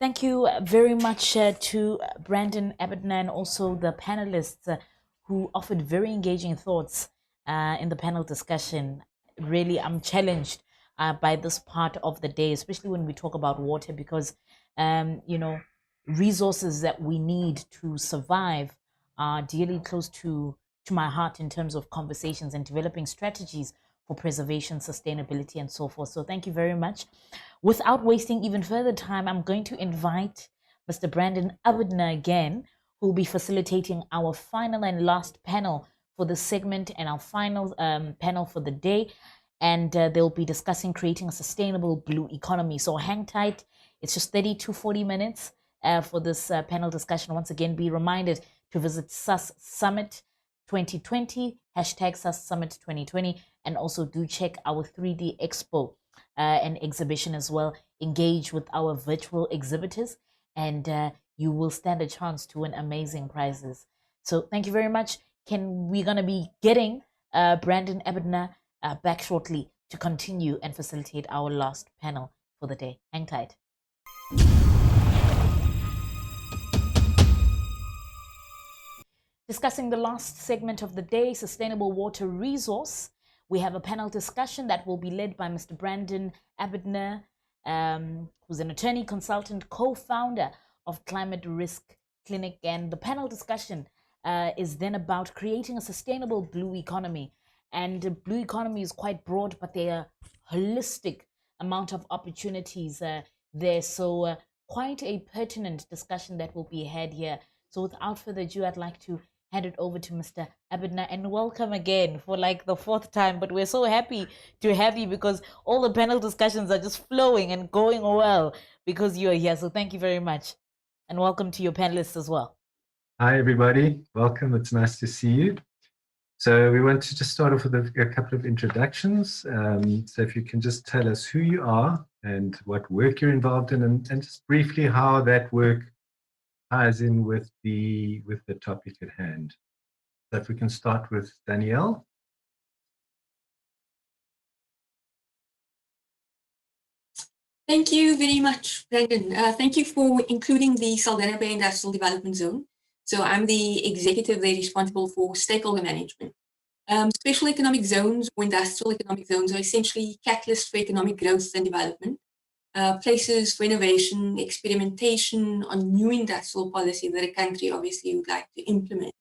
Thank you very much to Brandon Abedna and also the panelists who offered very engaging thoughts in the panel discussion. Really, I'm challenged by this part of the day, especially when we talk about water, because, you know, resources that we need to survive are dearly close to my heart in terms of conversations and developing strategies for preservation, sustainability, and so forth. So thank you very much. Without wasting even further time, I'm going to invite Mr. Brandon Abedna again, who will be facilitating our final and last panel for the segment and our final panel for the day. And they'll be discussing creating a sustainable blue economy. So hang tight. It's just 30 to 40 minutes for this panel discussion. Once again, be reminded to visit SAS Summit 2020, hashtag SAS Summit 2020, and also do check our 3D Expo and exhibition as well. Engage with our virtual exhibitors, and you will stand a chance to win amazing prizes. So thank you very much. We're going to be getting Brandon Abedna back shortly to continue and facilitate our last panel for the day. Hang tight. Discussing the last segment of the day, sustainable water resource. We have a panel discussion that will be led by Mr. Brandon Abedna, who's an attorney, consultant, co-founder of Climate Risk Clinic. And the panel discussion is then about creating a sustainable blue economy. And the blue economy is quite broad, but there are holistic amount of opportunities there. So quite a pertinent discussion that will be had here. So without further ado, I'd like to hand it over to Mr. Abedna, and welcome again for like the fourth time. But we're so happy to have you because all the panel discussions are just flowing and going well because you're here. So thank you very much. And welcome to your panelists as well. Hi, everybody. Welcome. It's nice to see you. So we want to just start off with a couple of introductions. So if you can just tell us who you are and what work you're involved in, and just briefly how that work ties in with the topic at hand. So if we can start with Danielle. Thank you very much, Brandon. Thank you for including the Saldanha Bay Industrial Development Zone. So I'm the executive there responsible for stakeholder management. Special economic zones or industrial economic zones are essentially catalysts for economic growth and development. Places for innovation, experimentation on new industrial policy that a country obviously would like to implement.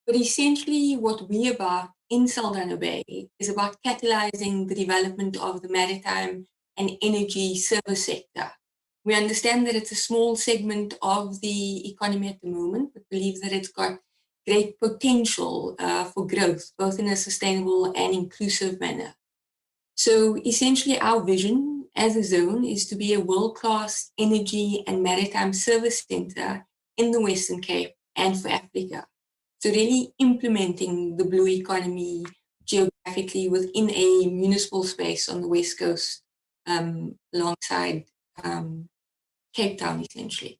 But essentially what we're about in Saldanha Bay is about catalyzing the development of the maritime and energy service sector. We understand that it's a small segment of the economy at the moment, but believe that it's got great potential for growth, both in a sustainable and inclusive manner. So essentially our vision as a zone is to be a world-class energy and maritime service center in the Western Cape and for Africa. So really implementing the blue economy geographically within a municipal space on the West Coast alongside Cape Town, essentially.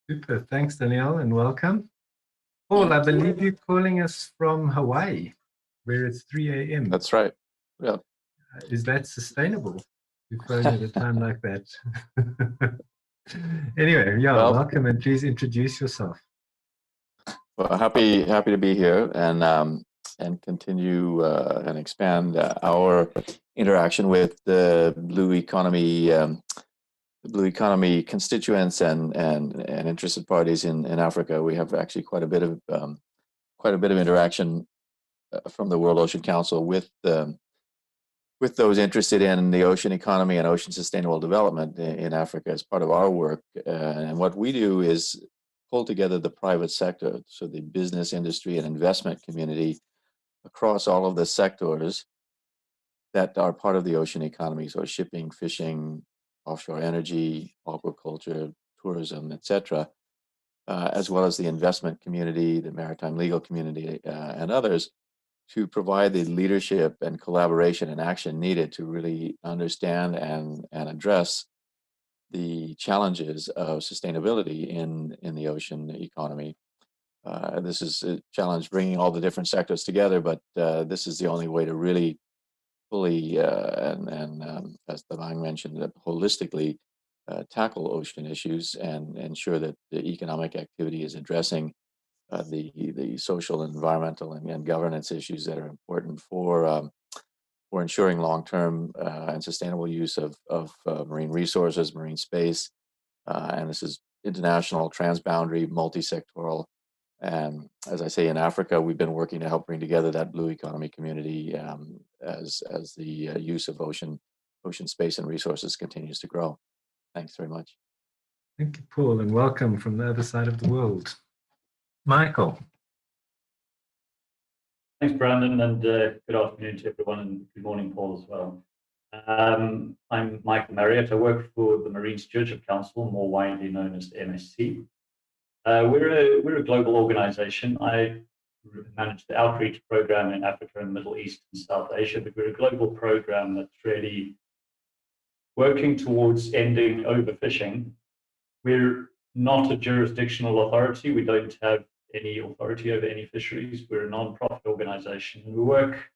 Super. Thanks, Danielle, and welcome. Paul, I believe you're calling us from Hawaii, where it's 3 a.m. That's right. Yeah. Is that sustainable to phone at a time like that? Anyway, yeah, well, welcome, and please introduce yourself. Well, happy to be here and continue and expand our interaction with the blue economy constituents and interested parties in Africa. We have actually quite a bit of interaction from the World Ocean Council with those interested in the ocean economy and ocean sustainable development in Africa as part of our work. And what we do is pull together the private sector, so the business, industry, and investment community across all of the sectors that are part of the ocean economy, so shipping, fishing, offshore energy, aquaculture, tourism, etc., as well as the investment community, the maritime legal community, and others, to provide the leadership and collaboration and action needed to really understand and address the challenges of sustainability in the ocean economy. This is a challenge bringing all the different sectors together, but this is the only way to really fully and as Devang mentioned, holistically tackle ocean issues and ensure that the economic activity is addressing the social, environmental, and governance issues that are important for ensuring long-term and sustainable use of marine resources, marine space. And this is international, transboundary, multi-sectoral. And as I say, in Africa, we've been working to help bring together that blue economy community as the use of ocean space and resources continues to grow. Thanks very much. Thank you, Paul, and welcome from the other side of the world. Michael. Thanks, Brandon, and good afternoon to everyone, and good morning, Paul, as well. I'm Michael Marriott. I work for the Marine Stewardship Council, more widely known as the MSC. We're a global organization. I manage the outreach program in Africa and Middle East and South Asia, but we're a global program that's really working towards ending overfishing. We're not a jurisdictional authority. We don't have any authority over any fisheries. We're a non-profit organization, and we work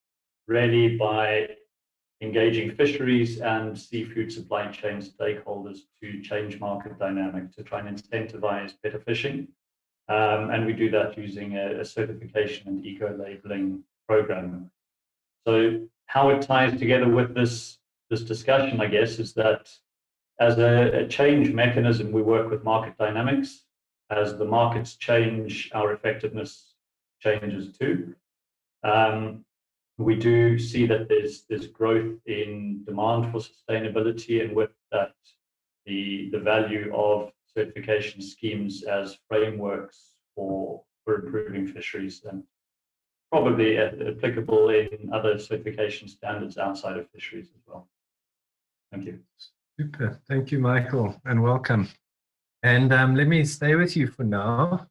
really by engaging fisheries and seafood supply chain stakeholders to change market dynamics, to try and incentivize better fishing. And we do that using a certification and eco-labeling program. So how it ties together with this discussion, I guess, is that as a change mechanism, we work with market dynamics. As the markets change, our effectiveness changes too. We do see that there's growth in demand for sustainability, and with that, the value of certification schemes as frameworks for improving fisheries, and probably applicable in other certification standards outside of fisheries as well. Thank you. Super. Thank you, Michael, and welcome. And let me stay with you for now.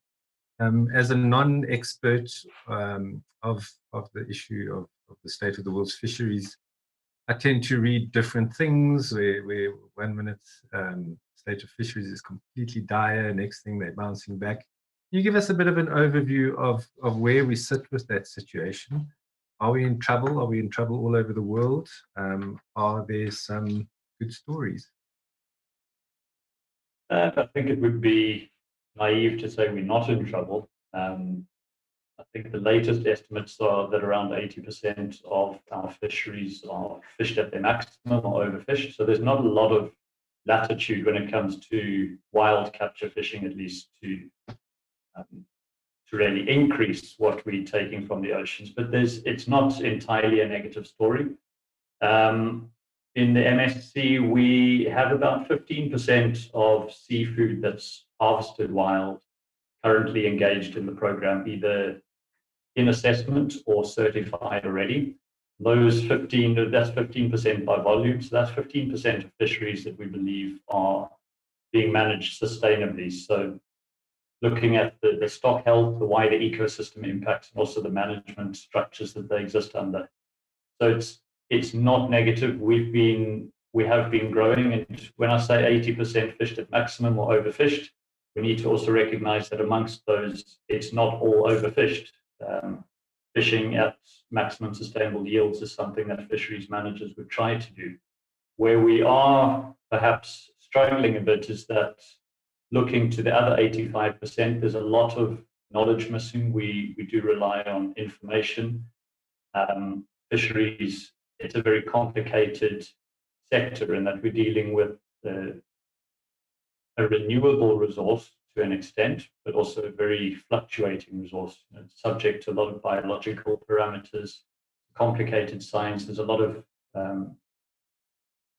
As a non-expert of the issue of the state of the world's fisheries, I tend to read different things where 1 minute state of fisheries is completely dire, next thing they're bouncing back. Can you give us a bit of an overview of where we sit with that situation? Are we in trouble? Are we in trouble all over the world? Are there some good stories? I think it would be naive to say we're not in trouble. I think the latest estimates are that around 80% of our fisheries are fished at their maximum or overfished. So there's not a lot of latitude when it comes to wild capture fishing, at least to really increase what we're taking from the oceans. But it's not entirely a negative story. In the MSC, we have about 15% of seafood that's harvested wild currently engaged in the program, either in assessment or certified already. That's 15% by volume. So that's 15% of fisheries that we believe are being managed sustainably. So looking at the stock health, the wider ecosystem impacts, and also the management structures that they exist under. So it's not negative. We have been growing, and when I say 80% fished at maximum or overfished, we need to also recognize that amongst those, it's not all overfished. Fishing at maximum sustainable yields is something that fisheries managers would try to do. Where we are perhaps struggling a bit is that looking to the other 85%, there's a lot of knowledge missing. We do rely on information. Fisheries, it's a very complicated sector in that we're dealing with a renewable resource to an extent, but also a very fluctuating resource. It's subject to a lot of biological parameters, complicated science. There's a lot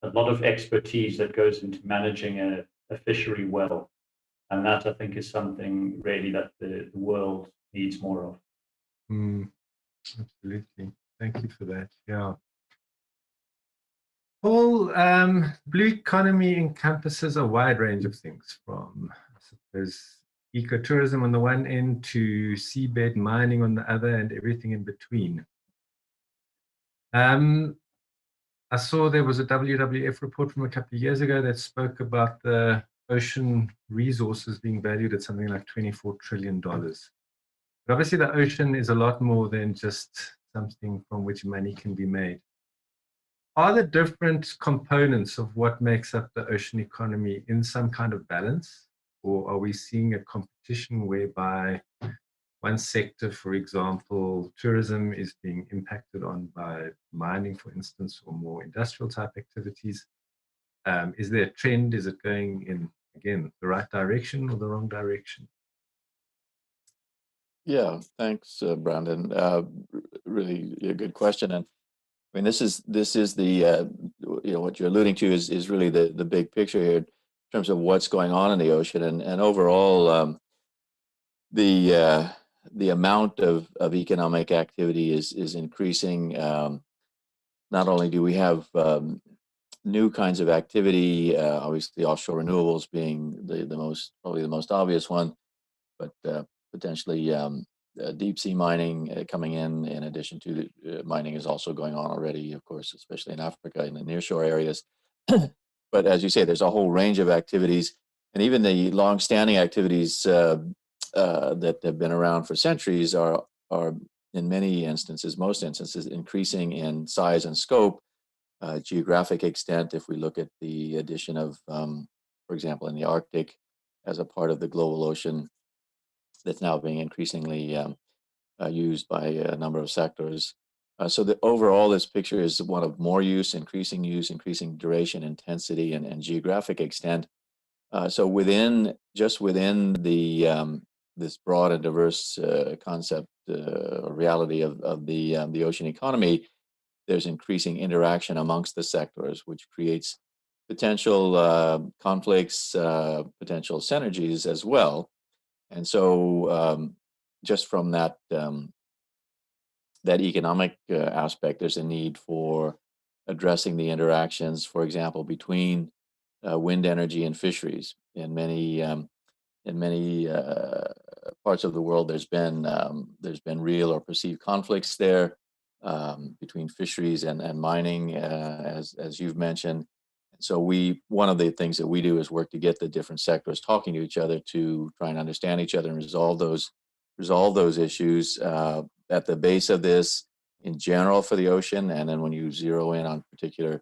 of expertise that goes into managing a fishery well, and that I think is something really that the world needs more of. Absolutely. Thank you for that. Yeah. Paul, blue economy encompasses a wide range of things, from, I suppose, ecotourism on the one end to seabed mining on the other, and everything in between. I saw there was a WWF report from a couple of years ago that spoke about the ocean resources being valued at something like $24 trillion. But obviously, the ocean is a lot more than just something from which money can be made. are the different components of what makes up the ocean economy in some kind of balance? Or are we seeing a competition whereby one sector, for example, tourism, is being impacted on by mining, for instance, or more industrial type activities? Is there a trend? Is it going in, again, the right direction or the wrong direction? Yeah, thanks, Brandon. Really a good question. And I mean, this is the what you're alluding to is really the big picture here in terms of what's going on in the ocean, and overall the amount of economic activity is increasing. Not only do we have new kinds of activity, obviously offshore renewables being probably the most obvious one, but potentially deep sea mining coming in addition to mining is also going on already, of course, especially in Africa in the nearshore areas. But as you say, there's a whole range of activities, and even the long-standing activities that have been around for centuries are in many instances, most instances, increasing in size and scope, geographic extent. If we look at the addition of, for example, in the Arctic as a part of the global ocean, that's now being increasingly used by a number of sectors. So the overall, this picture is one of more use, increasing duration, intensity, and geographic extent. So within the this broad and diverse concept or reality of the ocean economy, there's increasing interaction amongst the sectors, which creates potential conflicts, potential synergies as well. And so, just from that economic aspect, there's a need for addressing the interactions, for example, between wind energy and fisheries. In many parts of the world, there's been real or perceived conflicts there between fisheries and mining, as you've mentioned. So one of the things that we do is work to get the different sectors talking to each other to try and understand each other and resolve those issues at the base of this in general for the ocean. And then when you zero in on particular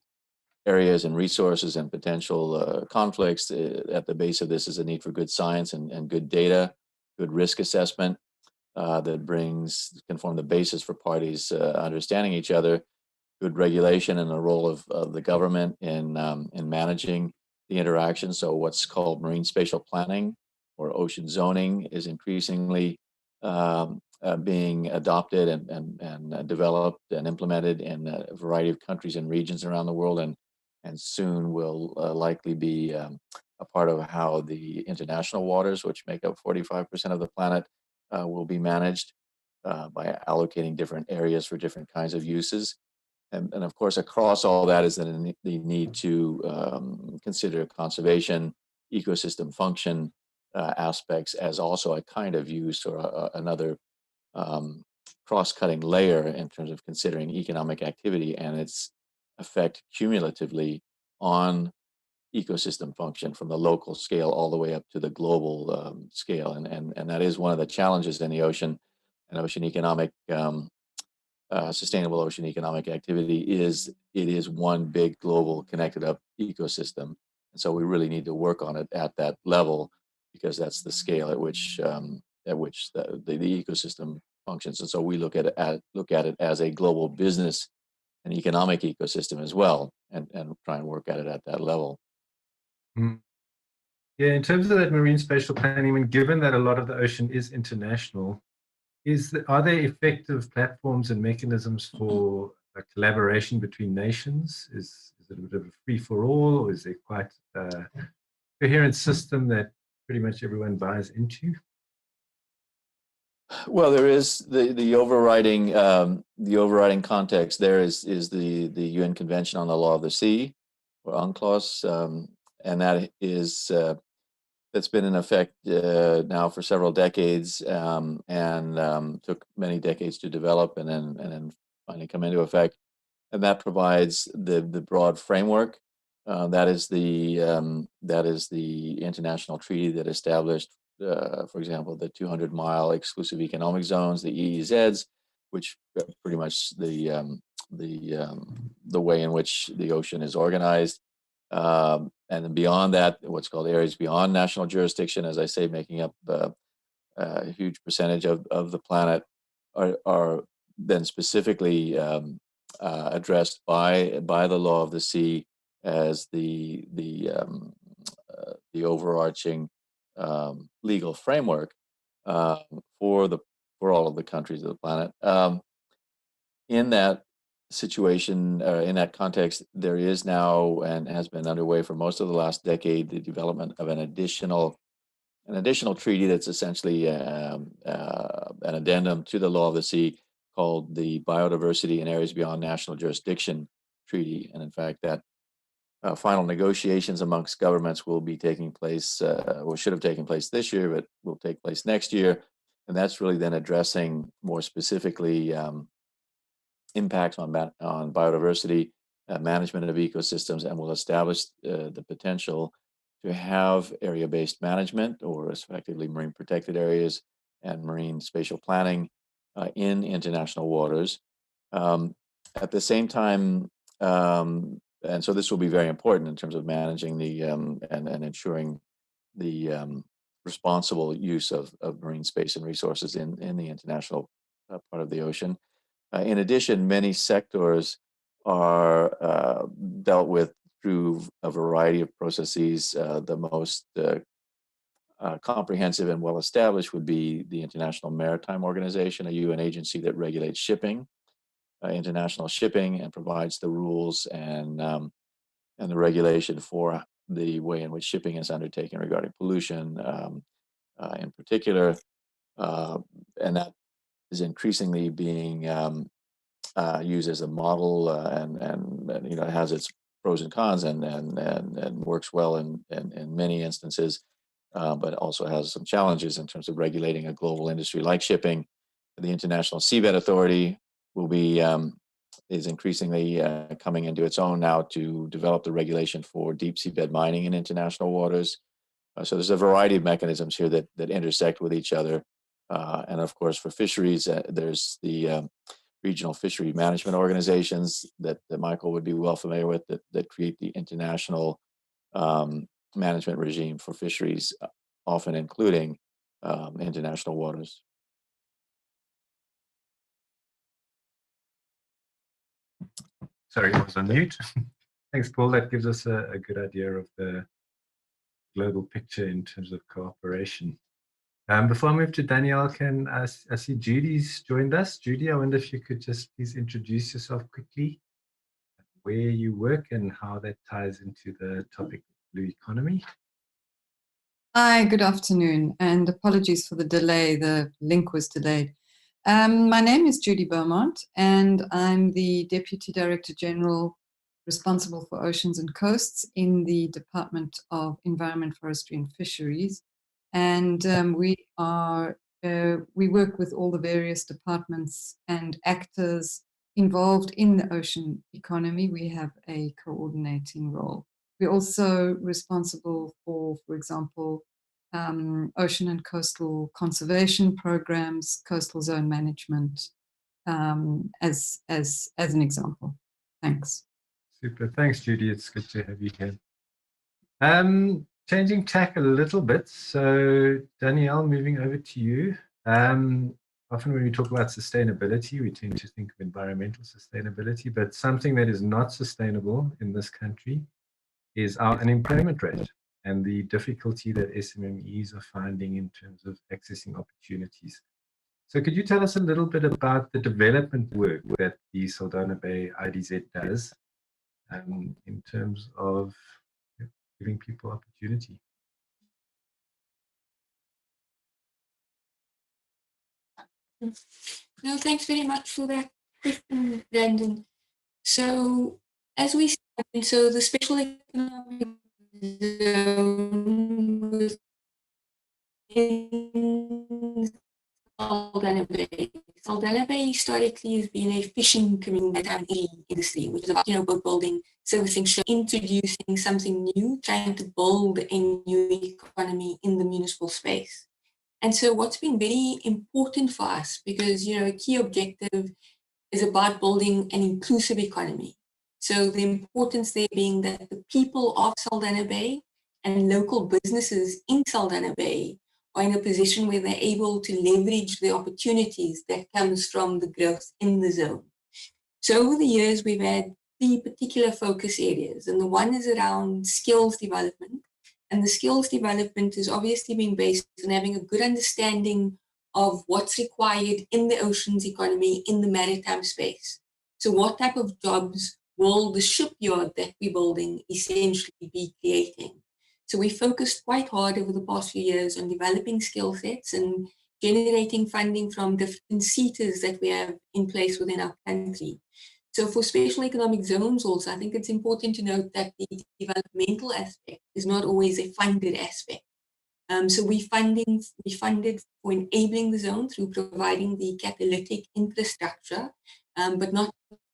areas and resources and potential conflicts, at the base of this is a need for good science and good data, good risk assessment that can form the basis for parties understanding each other, good regulation and the role of the government in managing the interaction. So what's called marine spatial planning or ocean zoning is increasingly being adopted and developed and implemented in a variety of countries and regions around the world, and soon will likely be a part of how the international waters, which make up 45% of the planet, will be managed by allocating different areas for different kinds of uses. And of course, across all that is the need to consider conservation, ecosystem function aspects as also a kind of use or another cross-cutting layer in terms of considering economic activity and its effect cumulatively on ecosystem function from the local scale all the way up to the global scale. And that is one of the challenges in the ocean and ocean economic sustainable ocean economic activity is it is one big global connected up ecosystem. And so we really need to work on it at that level because that's the scale at which the ecosystem functions. And so we look at it as a global business and economic ecosystem as well, and try and work at it at that level. Mm. Yeah, in terms of that marine spatial planning, I mean, given that a lot of the ocean is international, are there effective platforms and mechanisms for a collaboration between nations? Is it a bit of a free for all, or is there quite a coherent system that pretty much everyone buys into? Well, there is the overriding context. There is the UN Convention on the Law of the Sea, or UNCLOS, and that's been in effect now for several decades, and took many decades to develop, and then finally come into effect. And that provides the broad framework. That is the international treaty that established, for example, the 200-mile exclusive economic zones, the EEZs, which pretty much the way in which the ocean is organized. And then beyond that, what's called areas beyond national jurisdiction, as I say, making up a huge percentage of the planet, are then specifically addressed by the law of the sea as the overarching legal framework for all of the countries of the planet. In that situation, in that context, there is now and has been underway for most of the last decade the development of an additional treaty that's essentially an addendum to the law of the sea called the Biodiversity in Areas Beyond National Jurisdiction Treaty. And in fact, that final negotiations amongst governments will be taking place, or should have taken place this year, but will take place next year. And that's really then addressing more specifically impacts on biodiversity, management of ecosystems, and will establish the potential to have area-based management, or effectively marine protected areas and marine spatial planning in international waters. At the same time, and so this will be very important in terms of managing the and ensuring the responsible use of marine space and resources in the international part of the ocean. In addition, many sectors are dealt with through a variety of processes. The most comprehensive and well-established would be the International Maritime Organization, a UN agency that regulates shipping, international shipping, and provides the rules and the regulation for the way in which shipping is undertaken regarding pollution, in particular, and that is increasingly being used as a model, and it has its pros and cons, and works well in many instances, but also has some challenges in terms of regulating a global industry like shipping. The International Seabed Authority will be is increasingly coming into its own now to develop the regulation for deep seabed mining in international waters. So there's a variety of mechanisms here that intersect with each other. And of course, for fisheries, there's the regional fishery management organizations that Michael would be well familiar with, that create the international management regime for fisheries, often including international waters. Sorry, I was on mute. Thanks, Paul. That gives us a good idea of the global picture in terms of cooperation. Before I move to Danielle, I see Judy's joined us. Judy, I wonder if you could just please introduce yourself quickly, where you work and how that ties into the topic of blue economy. Hi, good afternoon, and apologies for the delay. The link was delayed. My name is Judy Beaumont, and I'm the Deputy Director General responsible for oceans and coasts in the Department of Environment, Forestry and Fisheries. And we work with all the various departments and actors involved in the ocean economy. We have a coordinating role. We're also responsible for example, ocean and coastal conservation programs, coastal zone management, as an example. Thanks. Super. Thanks, Judy. It's good to have you here. Changing tack a little bit. So, Danielle, moving over to you. Often when we talk about sustainability, we tend to think of environmental sustainability, but something that is not sustainable in this country is our unemployment rate and the difficulty that SMMEs are finding in terms of accessing opportunities. So could you tell us a little bit about the development work that the Saldanha Bay IDZ does in terms of giving people opportunity? No, thanks very much for that question, Brandon. So as we said, so the special economic zone within Saldanha Bay. Saldanha Bay historically has been a fishing community industry, which is about boat building, servicing ships, introducing something new, trying to build a new economy in the municipal space. And so what's been very important for us, because a key objective is about building an inclusive economy. So the importance there being that the people of Saldanha Bay and local businesses in Saldanha Bay are in a position where they're able to leverage the opportunities that comes from the growth in the zone. So over the years, we've had 3 particular focus areas, and the one is around skills development. And the skills development is obviously being based on having a good understanding of what's required in the oceans economy in the maritime space. So what type of jobs will the shipyard that we're building essentially be creating? So we focused quite hard over the past few years on developing skill sets and generating funding from different seaters that we have in place within our country. So for special economic zones also, I think it's important to note that the developmental aspect is not always a funded aspect. So we funded for enabling the zone through providing the catalytic infrastructure, but not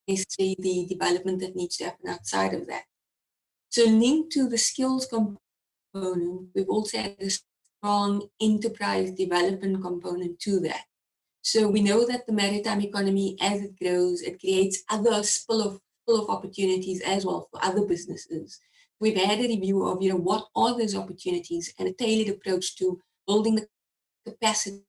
necessarily the development that needs to happen outside of that. So linked to the skills component, we've also had a strong enterprise development component to that. So we know that the maritime economy, as it grows, it creates other spill of opportunities as well for other businesses. We've had a review of, what are those opportunities and a tailored approach to building the capacity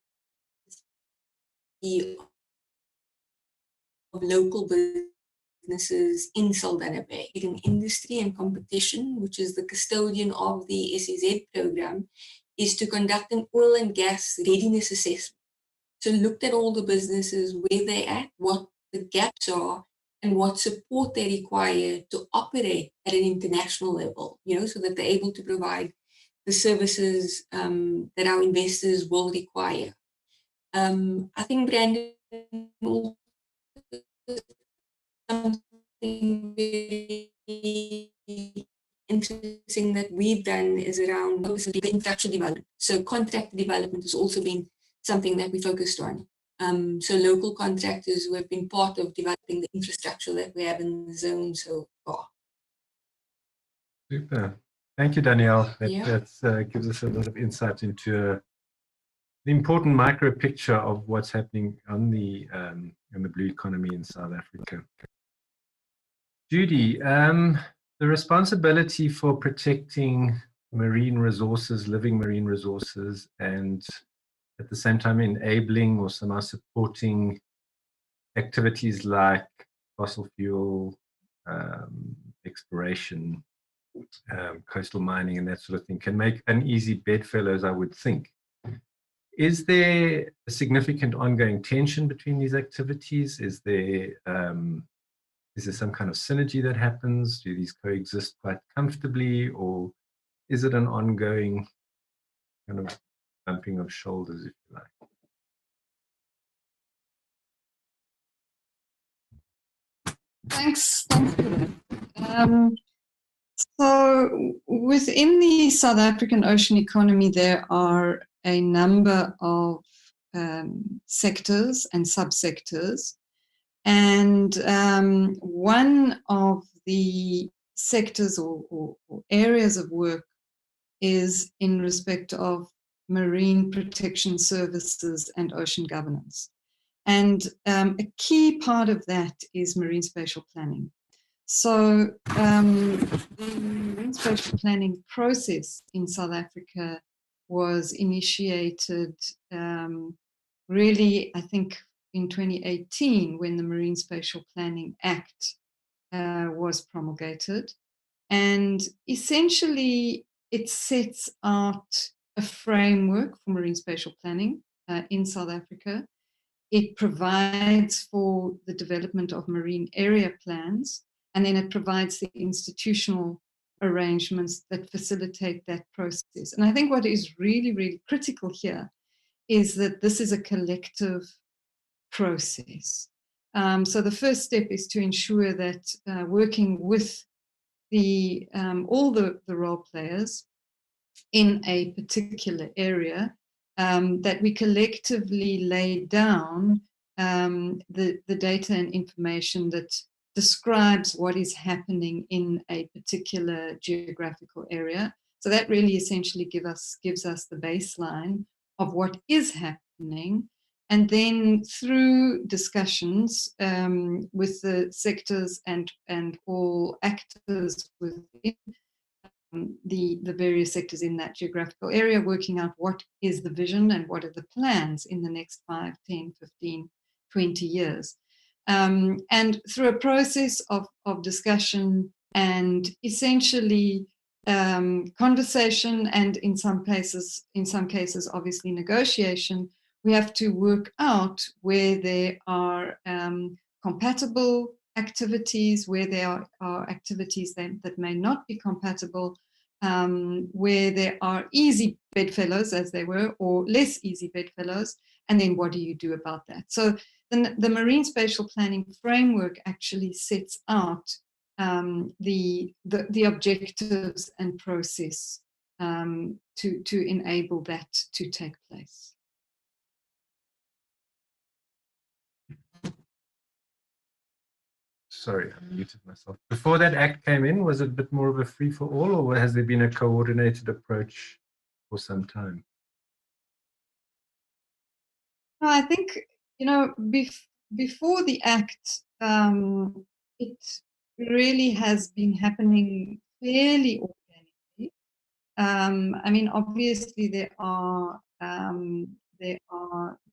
of local businesses in Saldanha Bay. In industry and competition, which is the custodian of the SEZ program, is to conduct an oil and gas readiness assessment. So looked at all the businesses, where they're at, what the gaps are, and what support they require to operate at an international level, so that they're able to provide the services that our investors will require. I think, Brandon, something very interesting that we've done is around infrastructure development. So contract development has also been something that we focused on. So local contractors who have been part of developing the infrastructure that we have in the zone so far. Super. Thank you, Danielle. Yeah. That gives us a lot of insight into the important micro picture of what's happening on the blue economy in South Africa. Judy, the responsibility for protecting marine resources, living marine resources, and at the same time enabling or somehow supporting activities like fossil fuel exploration, coastal mining, and that sort of thing can make uneasy bedfellows, I would think. Is there a significant ongoing tension between these activities? Is there some kind of synergy that happens? Do these coexist quite comfortably, or is it an ongoing kind of bumping of shoulders, if you like? Thanks for that. So within the South African ocean economy, there are a number of sectors and subsectors. And one of the sectors or areas of work is in respect of marine protection services and ocean governance. And a key part of that is marine spatial planning. So the marine spatial planning process in South Africa was initiated really, I think, in 2018 when the Marine Spatial Planning Act was promulgated. And essentially, it sets out a framework for marine spatial planning in South Africa. It provides for the development of marine area plans, and then it provides the institutional arrangements that facilitate that process. And I think what is really, really critical here is that this is a collective process. So the first step is to ensure that working with all the role players in a particular area, that we collectively lay down the data and information that describes what is happening in a particular geographical area. So that really essentially gives us the baseline of what is happening. and then through discussions with the sectors and all actors within the various sectors in that geographical area, working out what is the vision and what are the plans in the next 5, 10, 15, 20 years. And through a process of discussion and essentially conversation, and in some cases, obviously negotiation, we have to work out where there are compatible activities, where there are activities that may not be compatible, where there are easy bedfellows, as they were, or less easy bedfellows, and then what do you do about that? So the Marine Spatial Planning Framework actually sets out the objectives and process to enable that to take place. Sorry, I muted myself. Before that act came in, was it a bit more of a free-for-all, or has there been a coordinated approach for some time? I think, before the act, it really has been happening fairly organically. I mean, obviously there are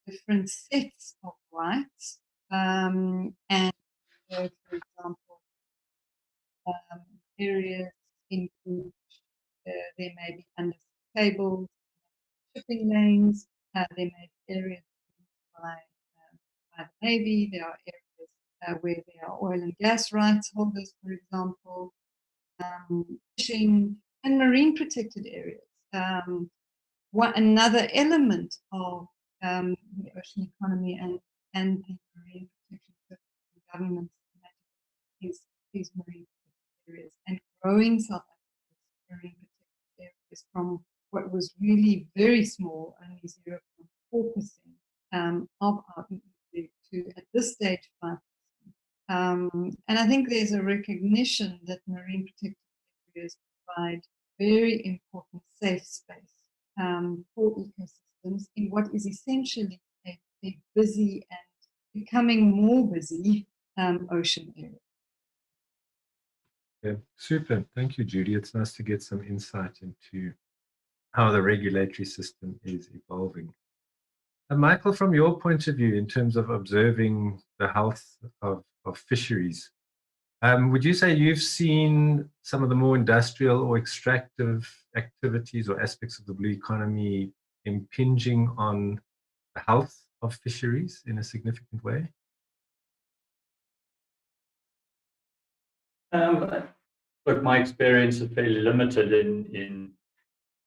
different sets of rights, and for example, areas in which there may be under cables, shipping lanes, there may be areas by the Navy, there are areas where there are oil and gas rights holders, for example, fishing and marine protected areas. Another element of the ocean economy and the marine protection system government is marine protected areas, and growing South Africa's marine protected areas from what was really very small, only 0.4% of our EEZ to, at this stage, 5%. And I think there's a recognition that marine protected areas provide very important safe space for ecosystems in what is essentially a busy and becoming more busy ocean area. Yeah, super. Thank you, Judy. It's nice to get some insight into how the regulatory system is evolving. And Michael, from your point of view, in terms of observing the health of fisheries, would you say you've seen some of the more industrial or extractive activities or aspects of the blue economy impinging on the health of fisheries in a significant way? Look, my experience is fairly limited in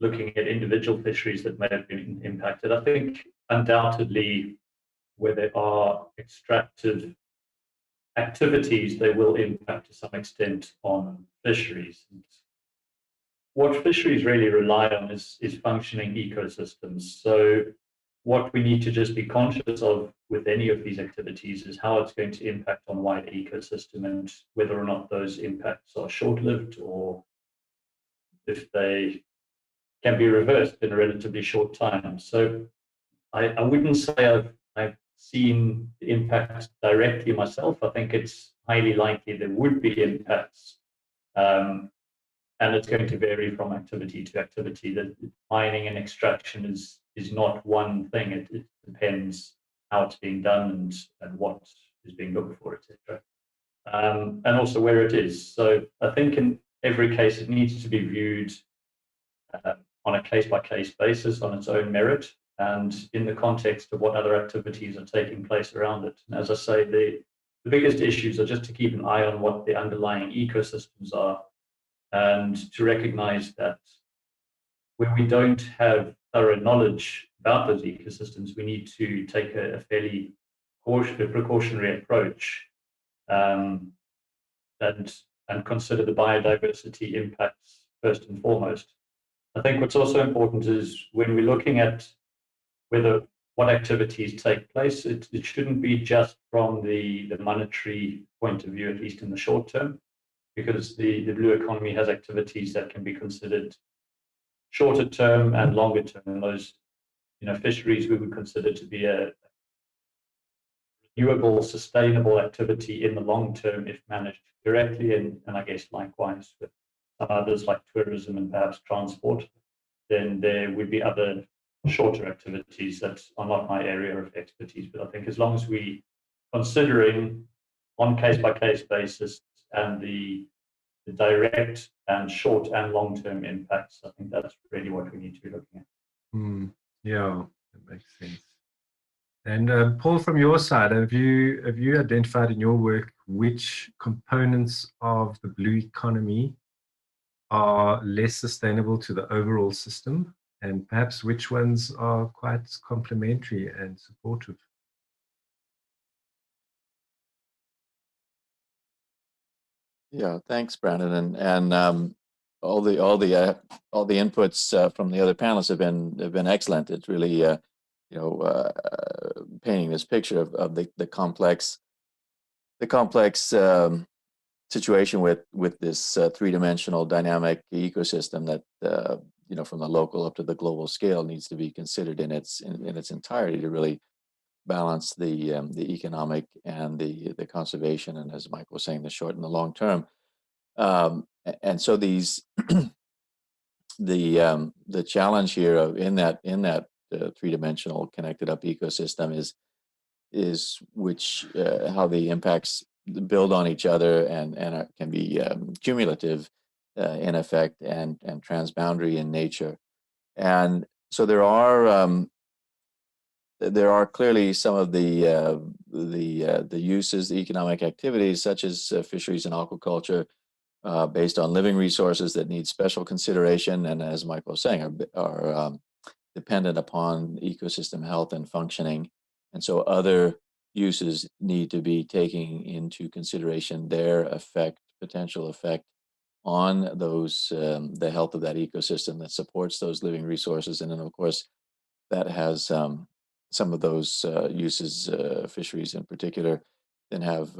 looking at individual fisheries that may have been impacted. I think undoubtedly where there are extractive activities, they will impact to some extent on fisheries. And what fisheries really rely on is functioning ecosystems. So what we need to just be conscious of with any of these activities is how it's going to impact on wider ecosystem, and whether or not those impacts are short-lived or if they can be reversed in a relatively short time. So I wouldn't say I've seen the impacts directly myself. I think it's highly likely there would be impacts, and it's going to vary from activity to activity. That mining and extraction is not one thing. It depends how it's being done and what is being looked for, etc. And also where it is. So I think in every case it needs to be viewed on a case-by-case basis on its own merit and in the context of what other activities are taking place around it. And as I say, the biggest issues are just to keep an eye on what the underlying ecosystems are, and to recognize that when we don't have thorough knowledge about those ecosystems, we need to take a fairly precautionary approach and consider the biodiversity impacts first and foremost. I think what's also important is when we're looking at what activities take place, it shouldn't be just from the monetary point of view, at least in the short term, because the blue economy has activities that can be considered shorter term and longer term. And those, fisheries we would consider to be a renewable, sustainable activity in the long term if managed correctly, and I guess likewise with some others like tourism and perhaps transport, then there would be other shorter activities that are not my area of expertise. But I think as long as we considering on case-by-case basis and the direct and short and long-term impacts, I think that's really what we need to be looking at. Yeah, that makes sense. And Paul, from your side, have you identified in your work which components of the blue economy are less sustainable to the overall system, and perhaps which ones are quite complementary and supportive? Yeah, thanks, Brandon, and all the inputs from the other panelists have been excellent. It's really painting this picture of the complex situation with this three-dimensional dynamic ecosystem that from the local up to the global scale needs to be considered in its entirety to really balance the economic and the conservation, and as Mike was saying, the short and the long term. And so these the challenge here in that three-dimensional connected up ecosystem is how the impacts build on each other and can be cumulative in effect and transboundary in nature. And so there are clearly some of the uses, the economic activities such as fisheries and aquaculture based on living resources that need special consideration, and as Michael was saying, are dependent upon ecosystem health and functioning. And so other uses need to be taking into consideration their potential effect on those, the health of that ecosystem that supports those living resources. And then of course, that has some of those uses, fisheries in particular, then have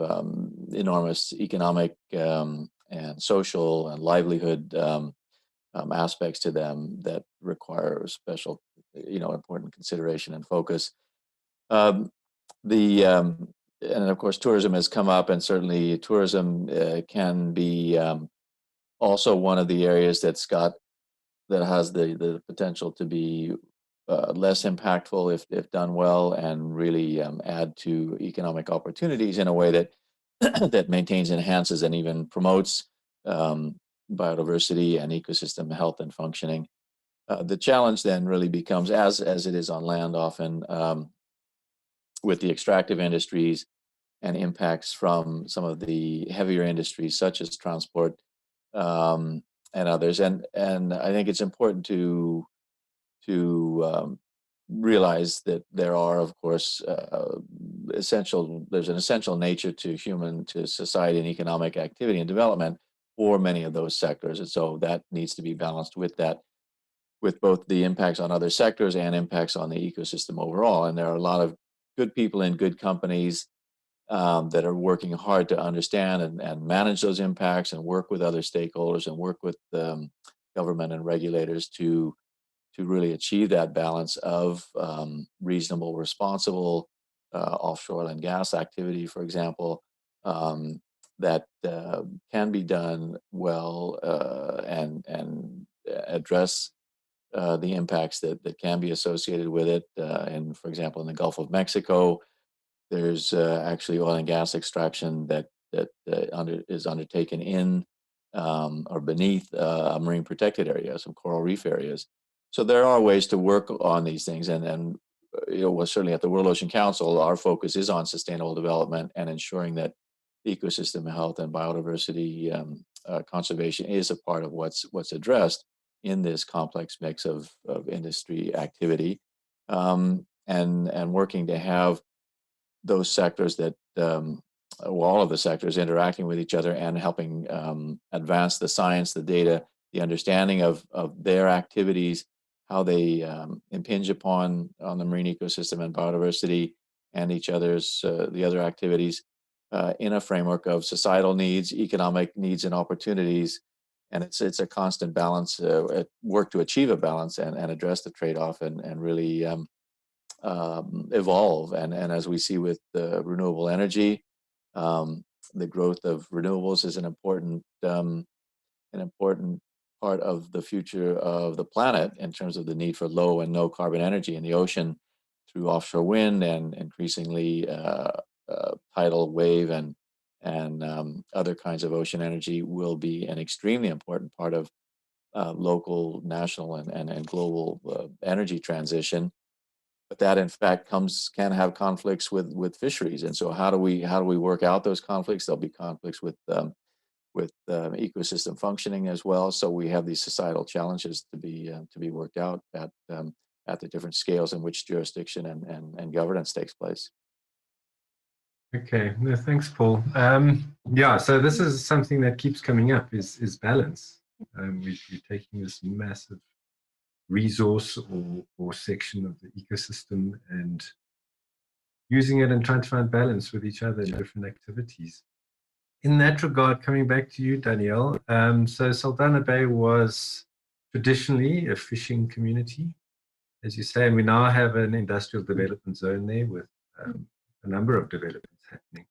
enormous economic and social and livelihood aspects to them that require special, important consideration and focus. And of course, tourism has come up, and certainly tourism can be also one of the areas that has the potential to be less impactful if done well, and really add to economic opportunities in a way that that maintains, enhances, and even promotes biodiversity and ecosystem health and functioning. The challenge then really becomes, as it is on land often, with the extractive industries and impacts from some of the heavier industries such as transport and others. And I think it's important to realize that there are, of course, there's an essential nature to society and economic activity and development for many of those sectors. And so that needs to be balanced with both the impacts on other sectors and impacts on the ecosystem overall. And there are a lot of good people in good companies that are working hard to understand and manage those impacts and work with other stakeholders and work with government and regulators to really achieve that balance of reasonable, responsible offshore oil and gas activity, for example, that can be done well and address the impacts that can be associated with it. And for example, in the Gulf of Mexico, there's actually oil and gas extraction that is undertaken in or beneath a marine protected area, some coral reef areas. So there are ways to work on these things, and well, certainly at the World Ocean Council, our focus is on sustainable development and ensuring that ecosystem health and biodiversity conservation is a part of what's addressed in this complex mix of industry activity, and working to have those sectors that all of the sectors interacting with each other and helping advance the science, the data, the understanding of their activities, how they impinge on the marine ecosystem and biodiversity and each other's the other activities in a framework of societal needs, economic needs, and opportunities. And it's a constant balance, work to achieve a balance and address the trade-off and really evolve. And as we see with renewable energy, the growth of renewables is an important part of the future of the planet in terms of the need for low and no carbon energy in the ocean through offshore wind and increasingly tidal wave and other kinds of ocean energy will be an extremely important part of local, national, and global energy transition. But that, in fact, can have conflicts with fisheries. And so, how do we work out those conflicts? There'll be conflicts with ecosystem functioning as well. So we have these societal challenges to be worked out at the different scales in which jurisdiction and governance takes place. Okay, no, thanks, Paul. Yeah, so this is something that keeps coming up is balance. We're taking this massive resource or section of the ecosystem and using it and trying to find balance with each other in different activities. In that regard, coming back to you, Danielle, so Saldanha Bay was traditionally a fishing community, as you say, and we now have an industrial development zone there with a number of developments happening.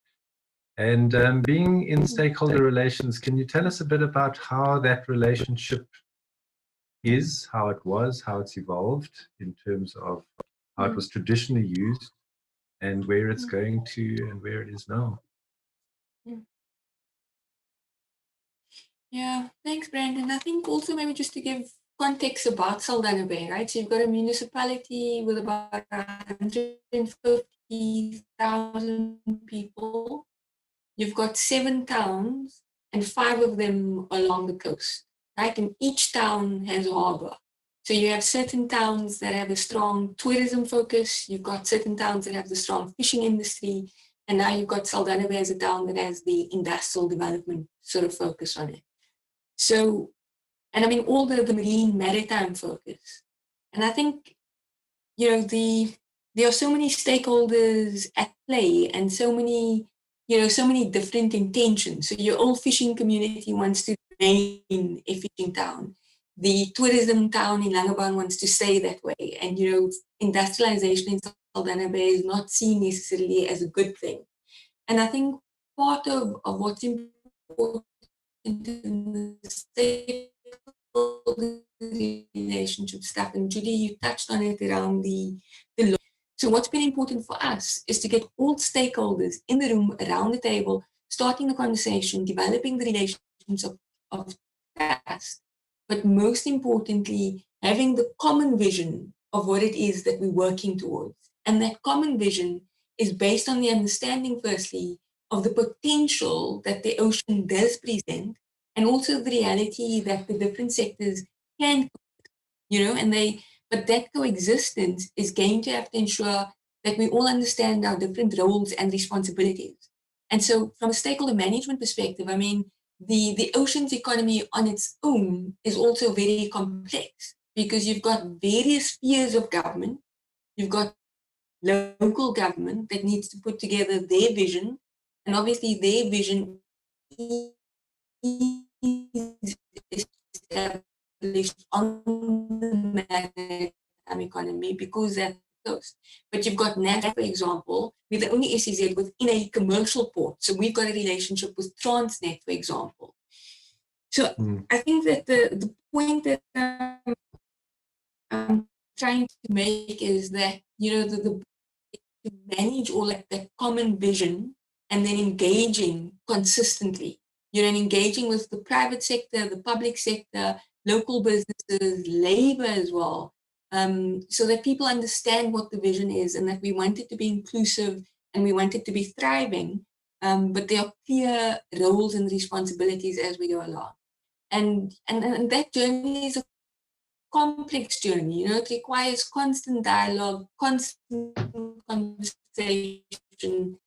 And being in stakeholder relations, can you tell us a bit about how that relationship is, how it was, how it's evolved in terms of how it was traditionally used and where it's going to and where it is now? Yeah, thanks, Brandon. I think also maybe just to give context about Saldanha Bay, right? So you've got a municipality with about 150,000 people. You've got 7 towns and 5 of them along the coast, right? And each town has a harbor. So you have certain towns that have a strong tourism focus. You've got certain towns that have the strong fishing industry. And now you've got Saldanha Bay as a town that has the industrial development sort of focus on it. So, and I mean, all the marine maritime focus. And I think, you know, there are so many stakeholders at play and so many different intentions. So your old fishing community wants to remain a fishing town. The tourism town in Langebaan wants to stay that way. And, you know, industrialization in Saldanha Bay is not seen necessarily as a good thing. And I think part of what's important in the stakeholder relationship stuff, and Julie, you touched on it around the law. So what's been important for us is to get all stakeholders in the room around the table, starting the conversation, developing the relations of trust, but most importantly, having the common vision of what it is that we're working towards. And that common vision is based on the understanding, firstly, of the potential that the ocean does present, and also the reality that the different sectors can, you know, but that coexistence is going to have to ensure that we all understand our different roles and responsibilities. And so from a stakeholder management perspective, I mean, the oceans economy on its own is also very complex because you've got various spheres of government, you've got local government that needs to put together their vision, and obviously their vision is established on the maritime economy because that's the coast. But you've got NAFTA, for example, we're the only SEZ within a commercial port. So we've got a relationship with Transnet, for example. So I think that the point that I'm trying to make is that, you know, to manage all that common vision and then engaging consistently, you know, and engaging with the private sector, the public sector, local businesses, labor as well, so that people understand what the vision is and that we want it to be inclusive and we want it to be thriving, but there are clear roles and responsibilities as we go along. And that journey is a complex journey, you know, it requires constant dialogue, constant conversation,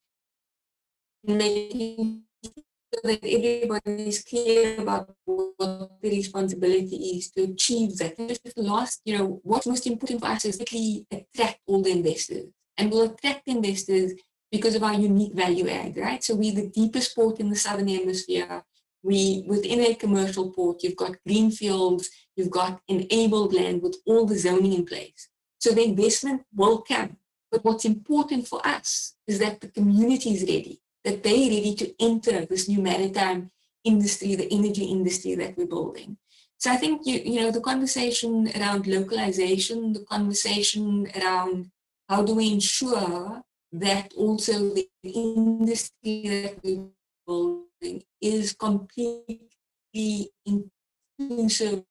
making sure that everybody is clear about what the responsibility is to achieve that. And just the last, you know, what's most important for us is really attract all the investors. And we'll attract investors because of our unique value add, right? So we're the deepest port in the Southern Hemisphere. Within a commercial port, you've got greenfields, you've got enabled land with all the zoning in place. So the investment will come. But what's important for us is that the community is ready, that they're ready to enter this new maritime industry, the energy industry that we're building. So I think, you know, the conversation around localization, the conversation around how do we ensure that also the industry that we're building is completely inclusive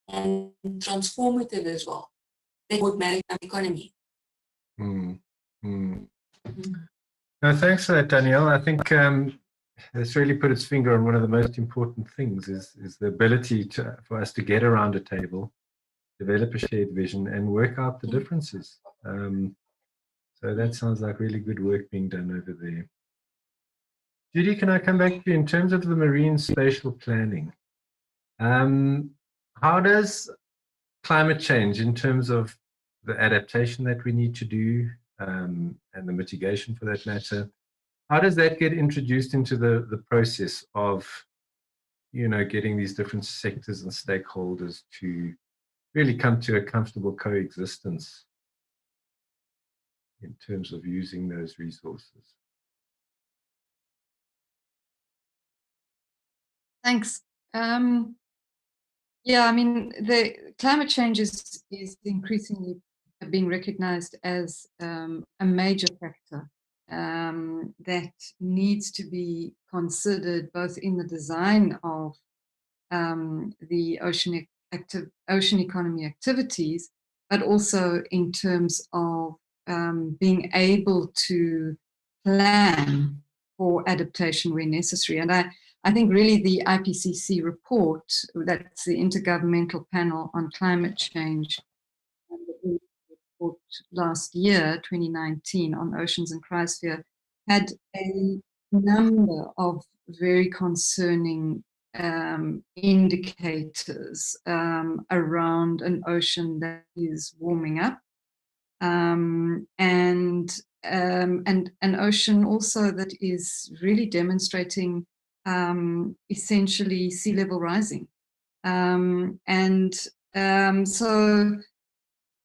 and transformative as well. That would maritime economy. Mm. Mm. No, thanks for that, Danielle. I think it's really put its finger on one of the most important things is the ability for us to get around a table, develop a shared vision, and work out the differences. So that sounds like really good work being done over there. Judy, can I come back to you in terms of the marine spatial planning? How does climate change, in terms of the adaptation that we need to do and the mitigation for that matter, how does that get introduced into the process of, you know, getting these different sectors and stakeholders to really come to a comfortable coexistence in terms of using those resources? Thanks. Yeah, I mean, the climate change is increasingly being recognized as a major factor that needs to be considered both in the design of the ocean economy activities, but also in terms of being able to plan for adaptation where necessary. And I think really the IPCC report, that's the Intergovernmental Panel on Climate Change, the report last year, 2019, on oceans and cryosphere, had a number of very concerning indicators around an ocean that is warming up, and an ocean also that is really demonstrating essentially sea level rising. So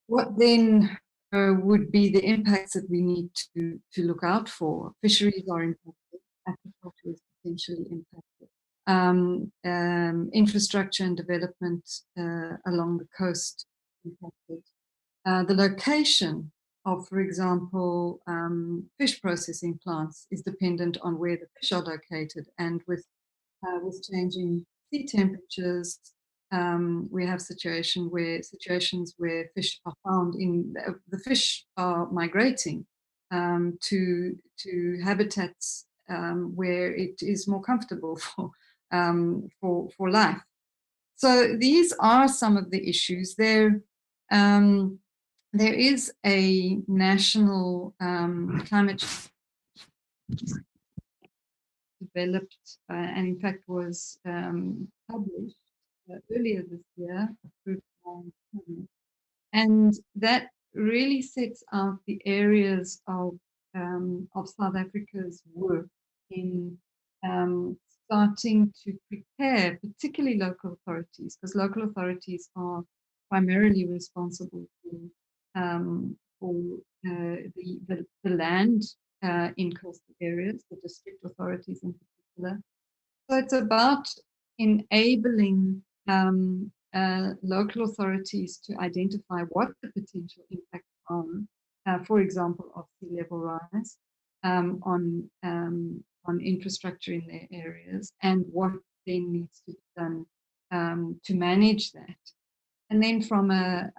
what then would be the impacts that we need to look out for? Fisheries are impacted, agriculture is potentially impacted. Infrastructure and development along the coast impacted. The location of, for example, fish processing plants is dependent on where the fish are located, and with changing sea temperatures, we have situations where fish are found in the fish are migrating to habitats where it is more comfortable for life. So these are some of the issues. There is a national climate developed and in fact was published earlier this year, approved by Parliament. And that really sets out the areas of South Africa's work in starting to prepare, particularly local authorities, because local authorities are primarily responsible for the land in coastal areas, the district authorities in particular. So it's about enabling local authorities to identify what the potential impacts are, for example, of sea level rise on infrastructure in their areas, and what then needs to be done to manage that. And then from a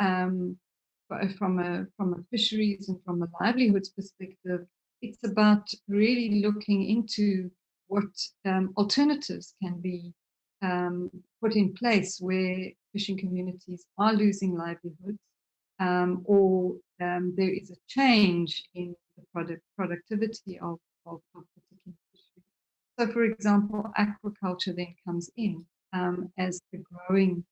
fisheries and from a livelihoods perspective, it's about really looking into what alternatives can be put in place where fishing communities are losing livelihoods, or there is a change in the productivity of particular fisheries. So, for example, aquaculture then comes in as the growing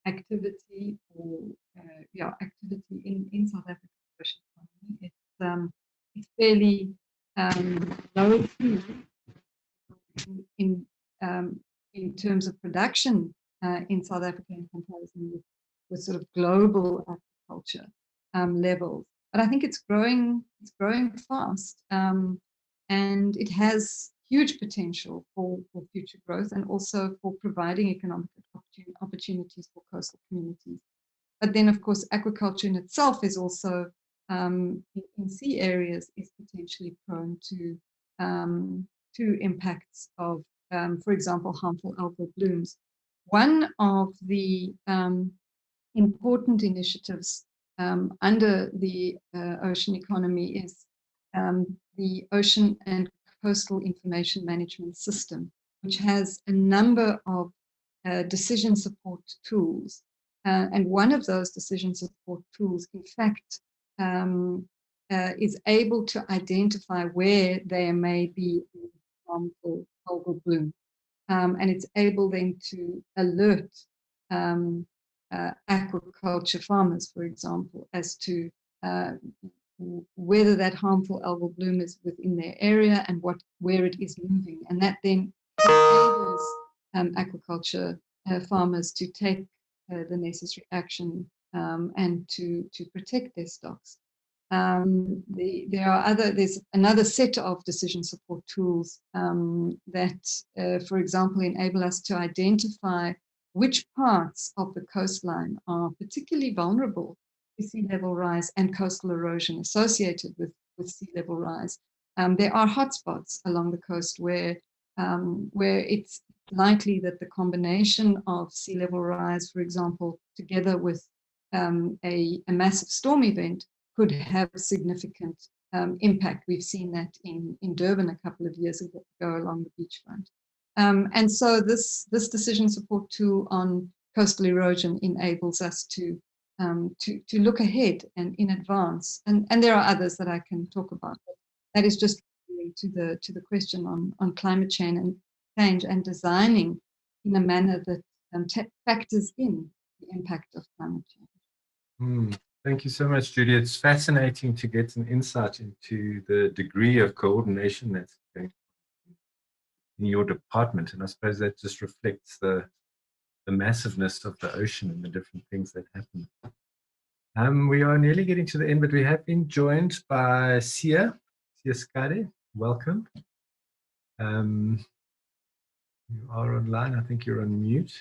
activity or activity in South Africa's ocean economy. It's fairly low in terms of production in South Africa in comparison with sort of global agriculture. levels. But I think it's growing fast, and it has huge potential for future growth and also for providing economic opportunities for coastal communities. But then, of course, aquaculture in itself is also in sea areas is potentially prone to impacts of, for example, harmful algal blooms. One of the important initiatives under the ocean economy is the Ocean and Coastal Information Management System, which has a number of decision support tools. And one of those decision support tools, in fact, is able to identify where there may be harmful algal bloom. And it's able then to alert aquaculture farmers, for example, as to whether that harmful algal bloom is within their area and where it is moving. And that then enables aquaculture farmers to take the necessary action and to protect their stocks. There's another set of decision support tools that, for example, enable us to identify which parts of the coastline are particularly vulnerable to sea level rise and coastal erosion associated with sea level rise. There are hotspots along the coast where it's likely that the combination of sea level rise, for example, together with a massive storm event could have significant impact. We've seen that in Durban a couple of years ago along the beachfront. And so this decision support tool on coastal erosion enables us to look ahead and in advance. And there are others that I can talk about. But that is just to the question on climate change and designing in a manner that factors in the impact of climate change. Thank you so much, Judy. It's fascinating to get an insight into the degree of coordination that's going in your department. And I suppose that just reflects the massiveness of the ocean and the different things that happen. We are nearly getting to the end, but we have been joined by Sia Skade. Welcome. You are online. I think you're on mute.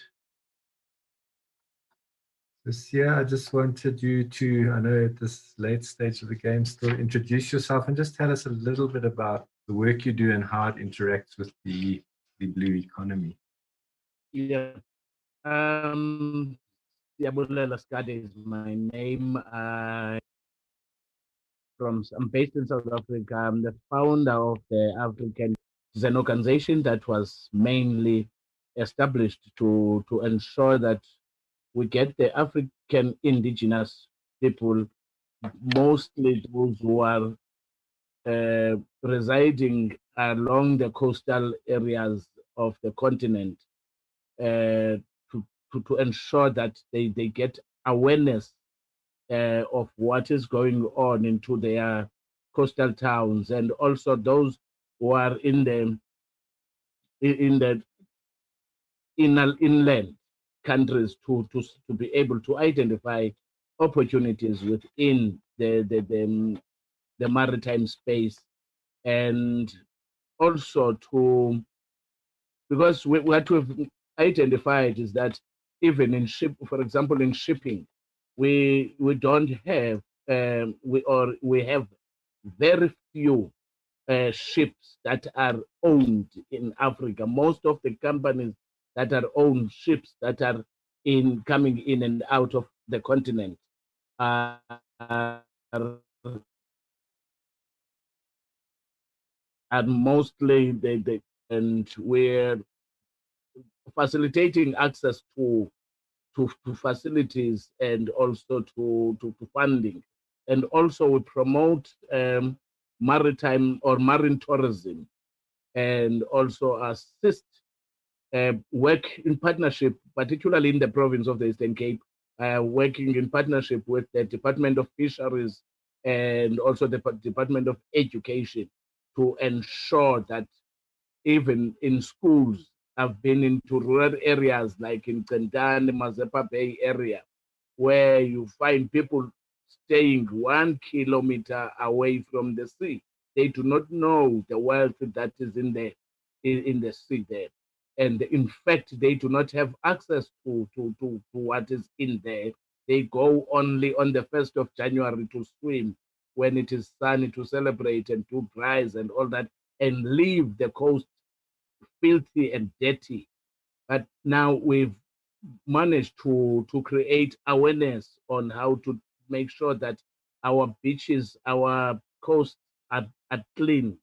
So Sia, I just wanted you to, I know at this late stage of the game, still introduce yourself and just tell us a little bit about the work you do and how it interacts with the blue economy. Yeah. Siyabulela Skade is my name. I'm based in South Africa. I'm the founder of the African. It's an organization that was mainly established to ensure that we get the African indigenous people, mostly those who are residing along the coastal areas of the continent, to ensure that they get awareness of what is going on into their coastal towns, and also those who are in the inland countries to be able to identify opportunities within the maritime space, and also because what we've identified is that even in for example, in shipping, we don't have we have very few ships that are owned in Africa. Most of the companies that are owned ships that are coming in and out of the continent are mostly and we're facilitating access to facilities and also to funding, and also we promote maritime or marine tourism, and also assist work in partnership, particularly in the province of the Eastern Cape, working in partnership with the Department of Fisheries and also the Department of Education to ensure that even in schools, I've been into rural areas like in Kentani, Mazepa Bay area, where you find people staying 1 kilometer away from the sea. They do not know the wealth that is in the sea there. And in fact, they do not have access to what is in there. They go only on the 1st of January to swim when it is sunny, to celebrate and do prize and all that, and leave the coast filthy and dirty. But now we've managed to create awareness on how to make sure that our beaches, our coasts are clean.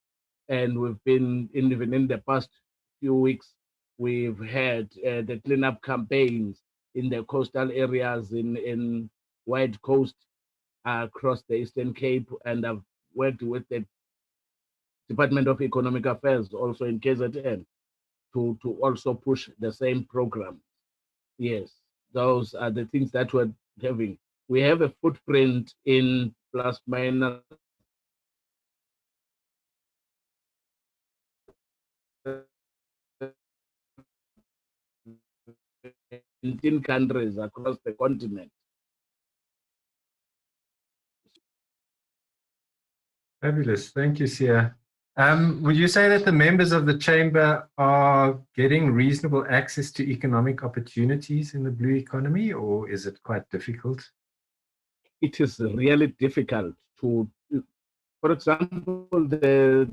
And we've been, even in the past few weeks, we've had the cleanup campaigns in the coastal areas in White Coast, across the Eastern Cape, and I've worked with the Department of Economic Affairs also in KZN to also push the same program. Yes, those are the things that we're having. We have a footprint in plus minus 19 countries across the continent. Fabulous. Thank you, Sia. Would you say that the members of the chamber are getting reasonable access to economic opportunities in the blue economy, or is it quite difficult? It is really difficult to, for example, the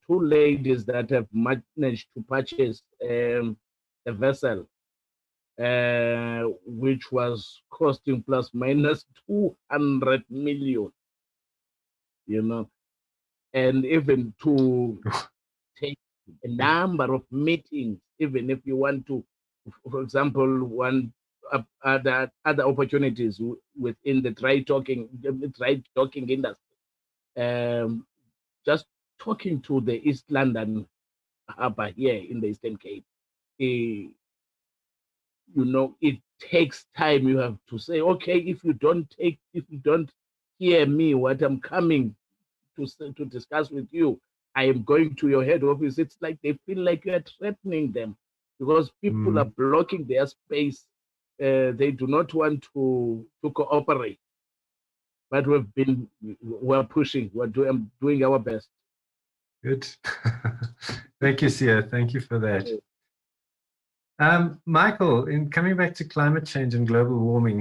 two ladies that have managed to purchase a vessel, which was costing plus minus 200 million, and even to take a number of meetings, even if you want to, for example, other opportunities within the dry docking industry. Just talking to the East London harbor here in the Eastern Cape, it takes time. You have to say, okay, if you don't hear me, what I'm coming to discuss with you, I am going to your head office. It's like they feel like you are threatening them because people are blocking their space. They do not want to cooperate. But we're pushing. We're doing our best. Good. Thank you, Sia. Thank you for that. Michael, in coming back to climate change and global warming,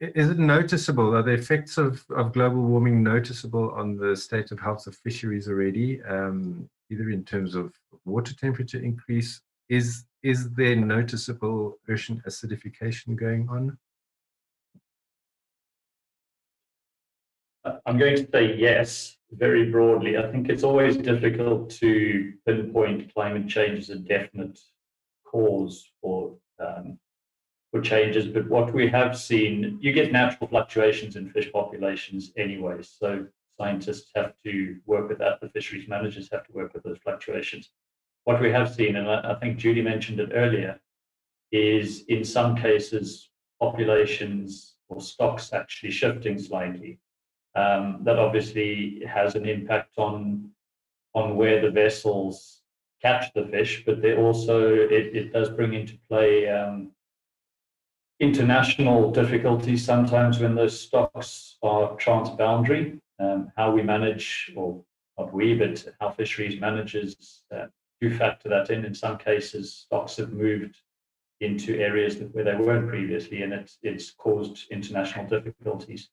is it noticeable? Are the effects of global warming noticeable on the state of health of fisheries already, either in terms of water temperature increase? Is there noticeable ocean acidification going on? I'm going to say yes, very broadly. I think it's always difficult to pinpoint climate change as a definite cause for changes, but what we have seen, you get natural fluctuations in fish populations anyway, so scientists have to work with that, the fisheries managers have to work with those fluctuations. What we have seen, and I think Judy mentioned it earlier, is in some cases populations or stocks actually shifting slightly. That obviously has an impact on where the vessels catch the fish, but they also it does bring into play international difficulties sometimes when those stocks are transboundary. How we manage, or not we, but how fisheries managers do factor that in. In some cases, stocks have moved into areas where they weren't previously, and it's caused international difficulties.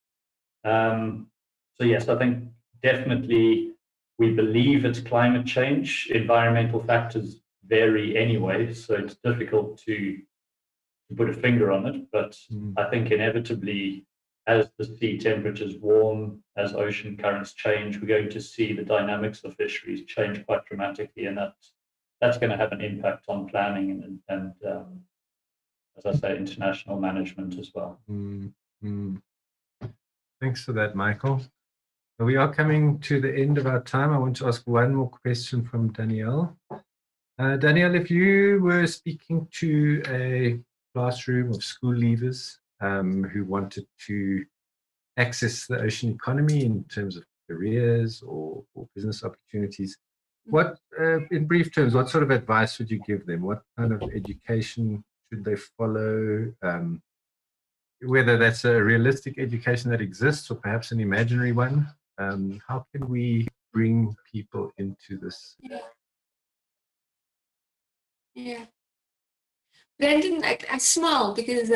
So yes, I think definitely we believe it's climate change. Environmental factors vary anyway, so it's difficult to put a finger on it. But I think inevitably, as the sea temperatures warm, as ocean currents change, we're going to see the dynamics of fisheries change quite dramatically, and that's going to have an impact on planning and as I say, international management as well. Thanks for that, Michael. We are coming to the end of our time. I want to ask one more question from Danielle. Danielle, if you were speaking to a classroom of school leavers who wanted to access the ocean economy in terms of careers or business opportunities, what, in brief terms, what sort of advice would you give them? What kind of education should they follow? whether that's a realistic education that exists or perhaps an imaginary one. How can we bring people into this? Yeah. Brendan, I smile because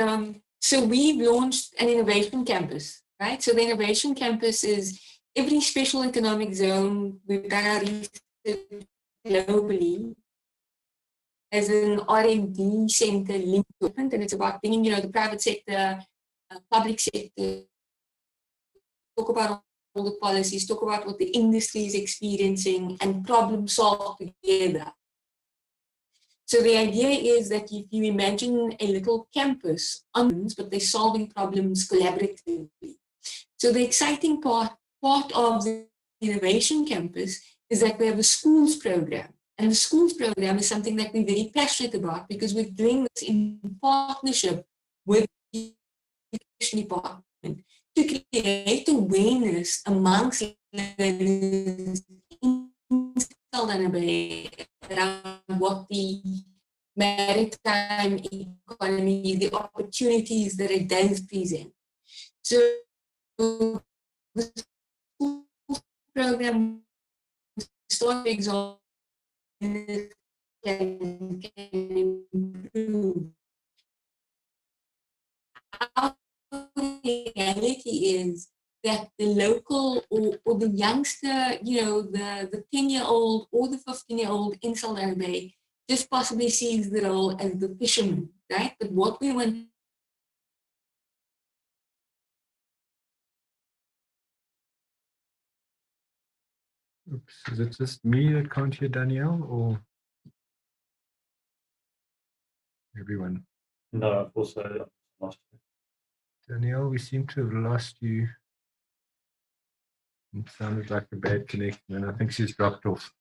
so we've launched an innovation campus, right? So the innovation campus is every special economic zone. We've done our research globally as an R&D center linked to it, and it's about bringing, the private sector, public sector, talk about all the policies, talk about what the industry is experiencing, and problem solve together. So the idea is that if you imagine a little campus, but they're solving problems collaboratively. So the exciting part of the innovation campus is that we have a schools program. And the schools program is something that we're very passionate about because we're doing this in partnership with the education department to create awareness amongst learners in Saldanha Bay around what the maritime economy, the opportunities that it does present. So the school program start example can improve. Our reality is that the local or the youngster, the 10-year-old or the 15-year-old in Saldanha Bay just possibly sees the role as the fisherman, right? But what we want Oops, is it just me that can't hear Danielle or everyone? No, I've also lost you. Danielle, we seem to have lost you. It sounded like a bad connection, and I think she's dropped off.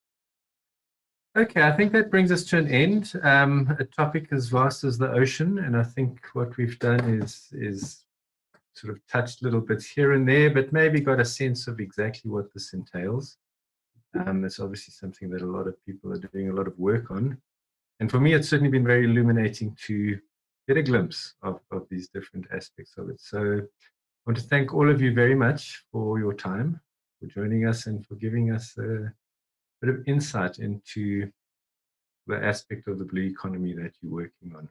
Okay, I think that brings us to an end. A topic as vast as the ocean, and I think what we've done is sort of touched little bits here and there, but maybe got a sense of exactly what this entails. It's obviously something that a lot of people are doing a lot of work on. And for me, it's certainly been very illuminating to get a glimpse of these different aspects of it. So I want to thank all of you very much for your time, for joining us and for giving us a bit of insight into the aspect of the blue economy that you're working on.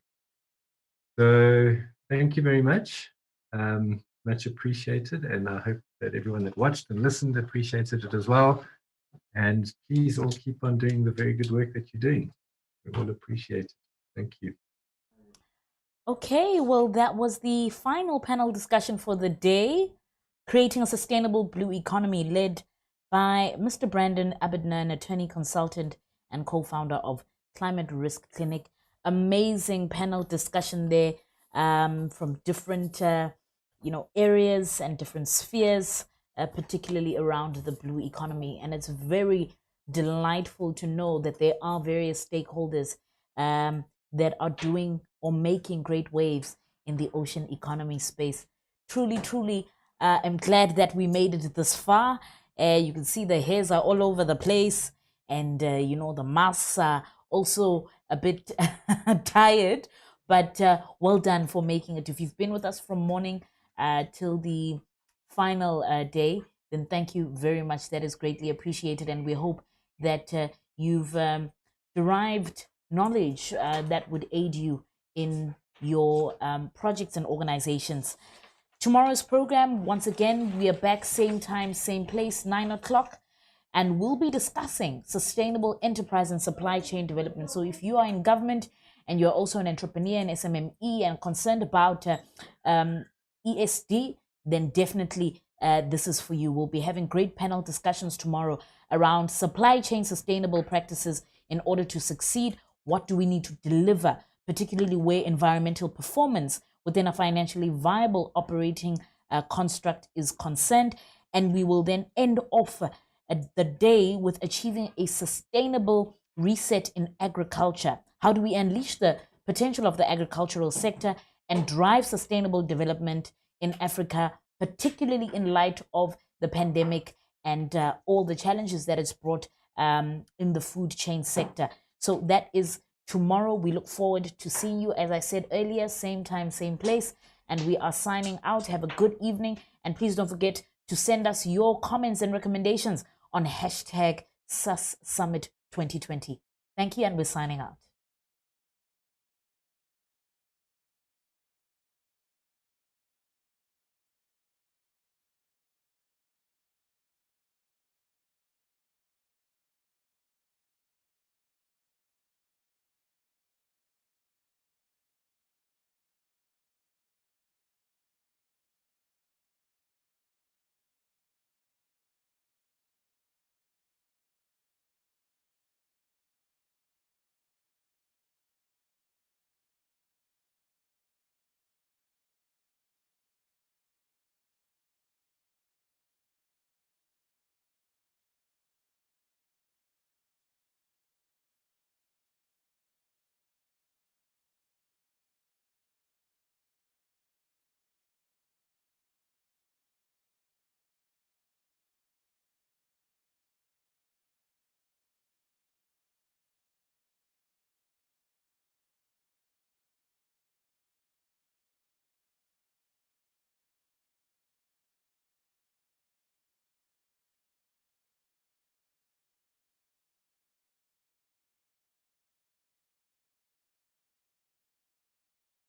So thank you very much. Much appreciated. And I hope that everyone that watched and listened appreciated it as well. And please all keep on doing the very good work that you're doing. We all appreciate it. Thank you. Okay, well, that was the final panel discussion for the day, Creating a Sustainable Blue Economy, led by Mr. Brandon Abedner, an attorney consultant and co-founder of Climate Risk Clinic. Amazing panel discussion there from different areas and different spheres, particularly around the blue economy. And it's very delightful to know that there are various stakeholders that are doing or making great waves in the ocean economy space. Truly, I'm glad that we made it this far. You can see the hairs are all over the place, and the masks are also a bit tired, but well done for making it. If you've been with us from morning till the final day, then thank you very much. That is greatly appreciated, and we hope that you've derived knowledge that would aid you in your projects and organizations. Tomorrow's program, once again, we are back same time, same place, 9 o'clock, and we'll be discussing sustainable enterprise and supply chain development. So if you are in government and you're also an entrepreneur in SMME and concerned about ESD, then definitely this is for you. We'll be having great panel discussions tomorrow around supply chain sustainable practices in order to succeed. What do we need to deliver, particularly where environmental performance within a financially viable operating construct is concerned? And we will then end off the day with achieving a sustainable reset in agriculture. How do we unleash the potential of the agricultural sector and drive sustainable development in Africa, particularly in light of the pandemic and all the challenges that it's brought in the food chain sector? So that is tomorrow. We look forward to seeing you, as I said earlier, same time, same place. and we are signing out. Have a good evening, and please don't forget to send us your comments and recommendations on hashtag #SUSSummit2020. Thank you, and we're signing out.